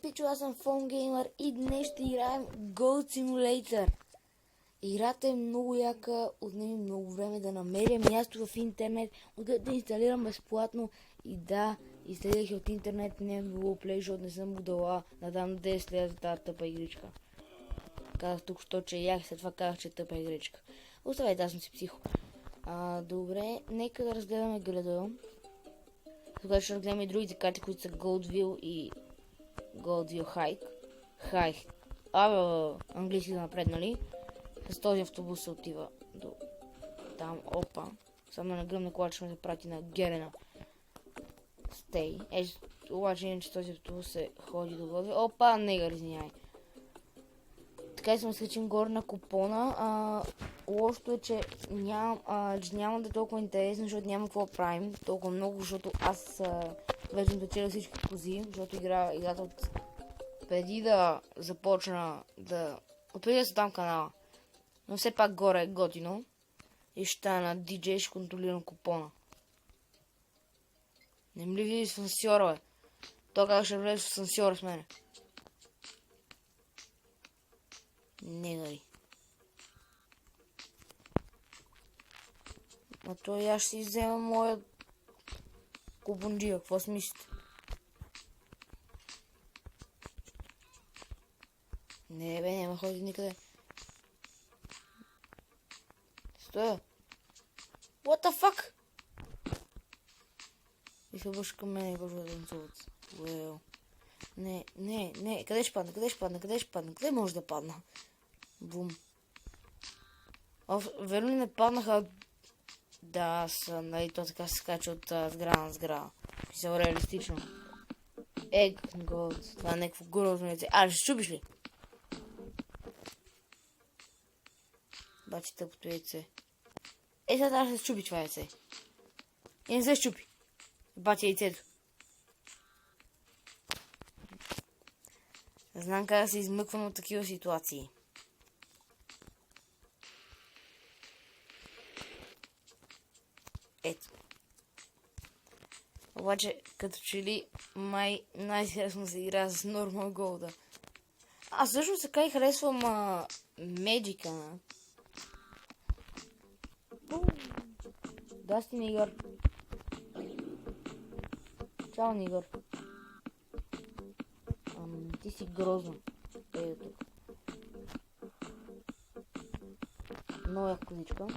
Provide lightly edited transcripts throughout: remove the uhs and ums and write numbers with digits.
пичо, аз съм Phone Gamer и днес ще играем Goat Simulator. Играта е много яка, отнеми много време да намеря място в интернет, откъдето да инсталирам безплатно. И да, изследвах от интернет, не е било Play, защото не съм удала да дам 10 лева за тази тъпа игричка. Казах тук, що че ях, след това казах, че е тъпа игричка. Оставайте, аз съм си психо. Добре, нека да разгледаме града. Тогава ще разгледаме и другите карти, които са Goldville и Goldville High. Английски да напреднали. С този автобус се отива до там. Опа. Само на гръмна кола, ще ме прати на Герена. Стей. Обаче иначе този автобус се ходи до Goldville. Опа, негър, извиняй. Така и съм скачим горе на купона. Лошото е, че няма да е толкова интересно, защото няма какво правим толкова много, защото аз вече печеля всички кози, защото играта от преди да започна отпреди да създам канала. Но все пак горе е готино. И ще на DJ, ще контролирам купона. Не ми ли види с асансьора, бе? Той как ще влезе с асансьора с мене? Не дали. А той аз ще си взема моя купонджия. Какво си мислите? Не бе, няма ходи никъде. Стоя. What the fuck? И се обръща към мен и почва да танцуват. Well. Не. Къде ще падна? Къде може да падна? Бум. Верно ли не паднаха? Да, нали, то така се скача от сграда на сграда. Писал реалистично. Gold. Това е някакво грозно яйце. Ще щупиш ли? Бачи тъпото яйце. Сега трябва да се щупи това яйце. И не се щупи. Бачи яйцето. Знам как да се измъквам от такива ситуации. Ето. Обаче, като че ли най-интересно се игра с Normal Gold. Аз също така и харесвам Magic. Да, си Нигър. Чао, Нигър. Ти си грозно. Ето тук. Много яка козичка.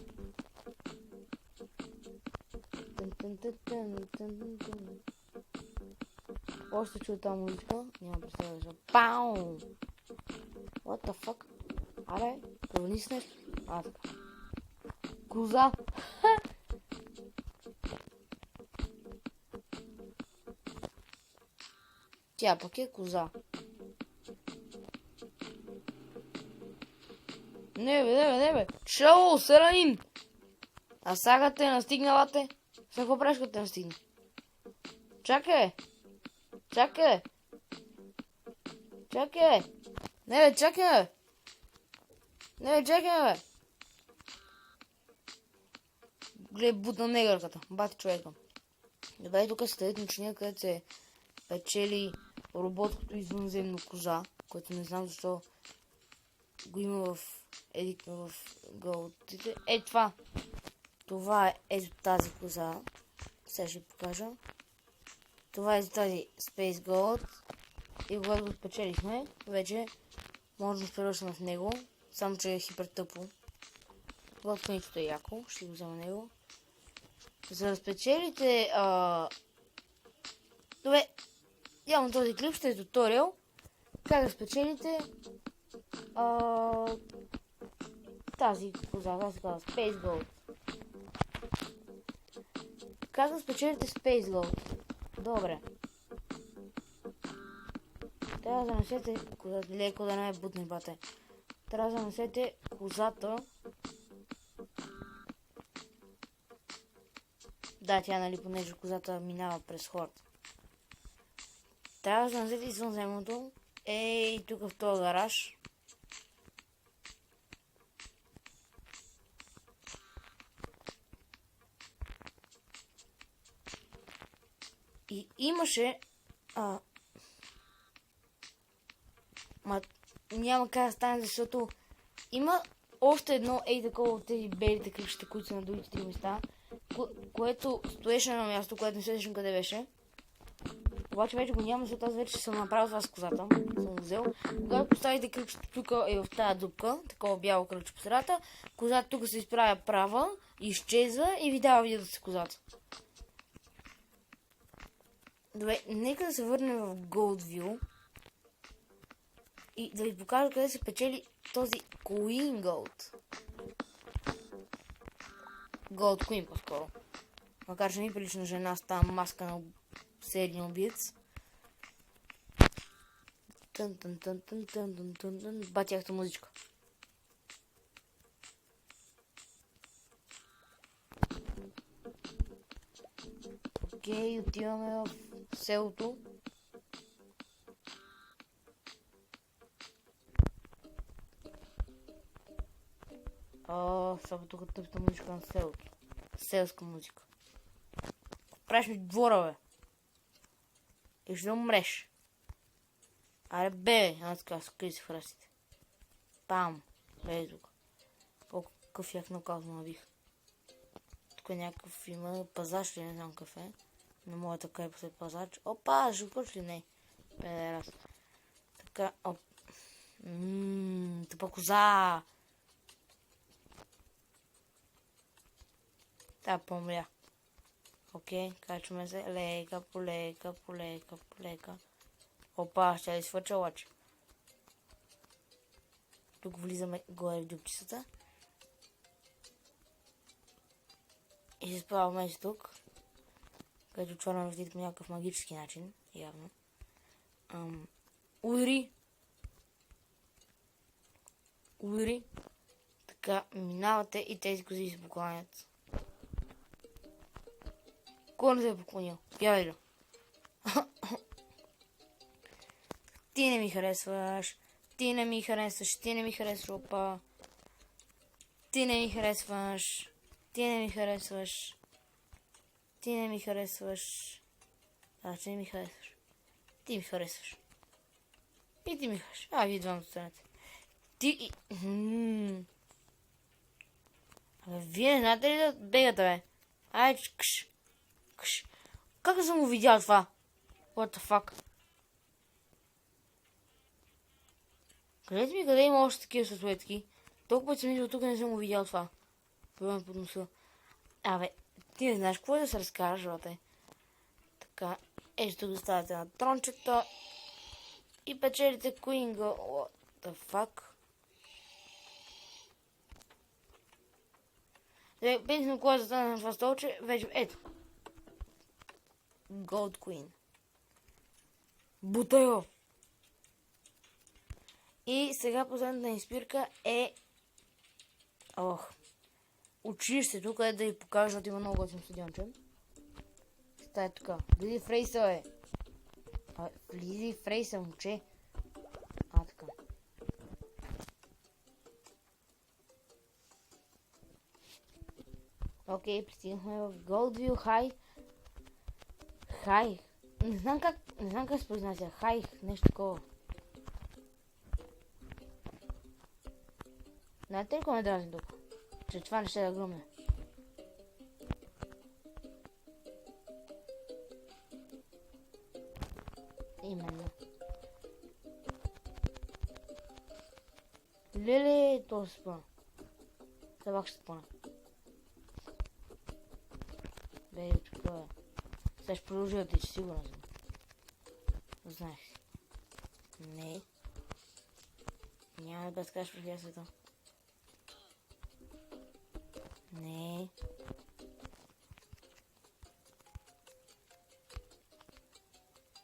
Още чуя тази музичка. Няма представя за пау! What the fuck? Аре, провали с нещо. Така. Коза! Тя пък е коза. Не бе. Чао, Саранин! А сега те настигнала те? Сега какво правиш, като те настигна? Чакай! Не бе, чакай! Гледай, бутна негърката. Бати човека. Добре, тук се тъдят начиния, където се печели роботкото извънземно коза, което не знам защо го има в голдите. Това. Това е ето тази коза. Сега ще покажа. Това е за тази Space Gold. И когато го спечелихме, вече може да превършим в него. Само че е хипертъпо. Когато нищото е яко, ще го взема него. За да спечелите... Добре, явно този клип ще е туториал. Как да спечелите... тази коза, как се казва? Space Gold. Как да спечелите Space Gold? Добре. Трябва да занесете козата. Леко да не е бутни, бате. Трябва да занесете козата. Да, тя, нали, понеже козата минава през хората. Трябва да занесете извънземното. Тук в този гараж. И имаше няма как да стане, защото има още едно такова от тези белите кръгчета, които са на другите три места, което стоеше на място, което не се сещам къде беше. Обаче вече го няма, защото аз вече съм направил това с козата. Съм взел. Когато поставите кръгчето тук е в тази дупка, такова бяло кръгче по средата, козата тук се изправя права, изчезва и ви дава видеото си козата. Добре, нека да се върнем в Goldville и да ви покажа къде се печели този Queen Gold. Gold Queen по-скоро. Макар че ми прилича на жена с тази маска на серийния убиец. Батяхта музичка. Окей, отиваме в селото. Само тук тъпта музичка на селото. Селска музика. Правиш ми двора, бе. И ще умреш. Аре, бе, аз така, скъй си в растите. Пам. Бе, тук. Колко къв як нокаут му набих. Тук е някакъв има пазач ли, не знам какъв е. Не мога така и после пазач. Опа, жукъч ли не? Бе, раз. Така, оп. Тъпа коза. Та, помря. Окей, качваме се. Лека, полека, полека, полека. Опа, ще ли свърча лач. Тук влизаме горе в дюбчицата. И се справяме си тук. Където отваряме вратите по някакъв магически начин. Явно. Удари. Удари. Така, минавате и тези кози се покланят. Кой не се е поклонил? Я видя. Ти не ми харесваш. Ти не ми харесваш. Ти не ми харесваш, опа. Ти не ми харесваш. Ти не ми харесваш. Ти не ми харесваш. Ти не ми харесваш. Ти ми харесваш. И ти ми харесваш. Вие двамата станете. Ти... Абе, вие не знаете ли да бегате, бе? Ай, кш. Кш. Как съм го видял това? What the fuck? Кажете ми къде има още такива статуетки. Толкова път съм идвал тук не съм го видял това. Пробвам под носа. Абе, ти не знаеш какво е да се разкараш, бате. Така, ето тук ставате на трончето. И печелите Queen Gold. What the fuck? Пенсино, когато застане на това столче, вече ето. Gold Queen. Бутайо. И сега последната ни спирка е... училището, където да ви покажа, защото има много готин стадионче. Стая тука. Влизи в рейса, бе. Влизи в рейса, момче. Така. Окей, пристигнахме в Goldville High. Хай. Не знам как се произнася. Хай, нещо такова. Знаете ли кой ме дразни тук? Че това не ще да гръмне. Именно. Леле, то се спъна. Сега ще спъна. Бе, тук е. Сега ще продължи да тече, сигурно съм. Знаех. Не. Няма да скажеш през света. Не.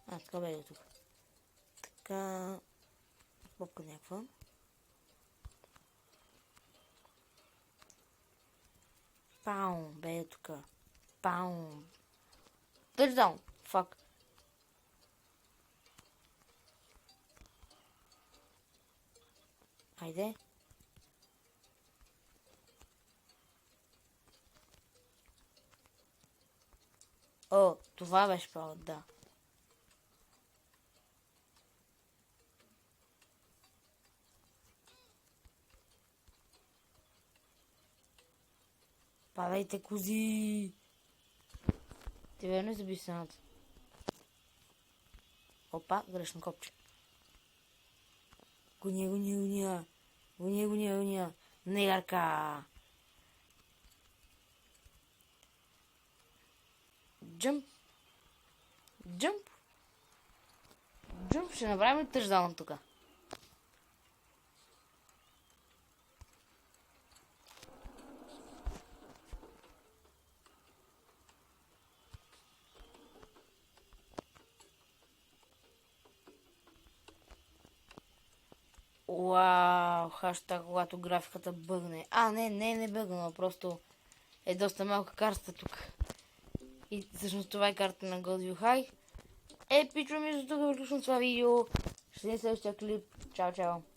Така бе тук. Така... Попка някаква. Паум, бе тук. Паум. Touchdown. Fuck. Айде. О, това беше право, да. Падайте, кози! Ти верно заби стената. Опа, грешно копче. Гоня, гоня, гоня. Гоня, гоня, гоня. Негарка! Джъмп. Джъмп. Джъмп. Ще направим тъждаун тук. Вау, хаштаг, когато графиката бъгне. Не бъгна, просто е доста малка картата тук. И всъщност това е карта на Godview High. Пичо ми за тук, включвам това видео. Ще следващия клип. Чао, чао.